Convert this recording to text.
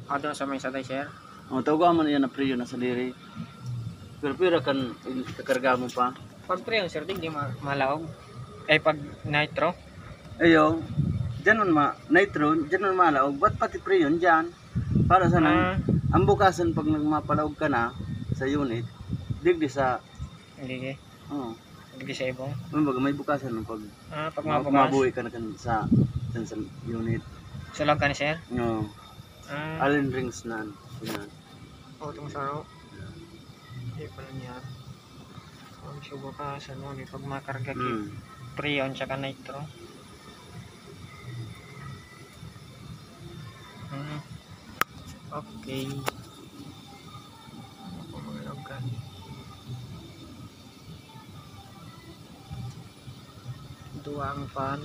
Doon sa may satay, sir. O, tawagan mo na yan na priyo na sa diri. Pero kan kakarga mo pa. Pag pre, sir, di malaog. Pag nitro. Ayo, dyan man nitro, dyan man malaog. Ba't pati priyon dyan? Para sa ang bukasan pag nagmapalaog ka na sa unit, digdi sa... Hindi. Oo. Digdi sa ibong. May bukasan ng pag... Pag mabukas. Mabuhay ka na sa unit. Sulag ka ni, sir? Oo. Allen rings na. Yan. Itong saro. Hindi pala niya. Kung siya bukasan, pag makarga Prion tsaka nitro. Okay. Pumalagan. Duang pan.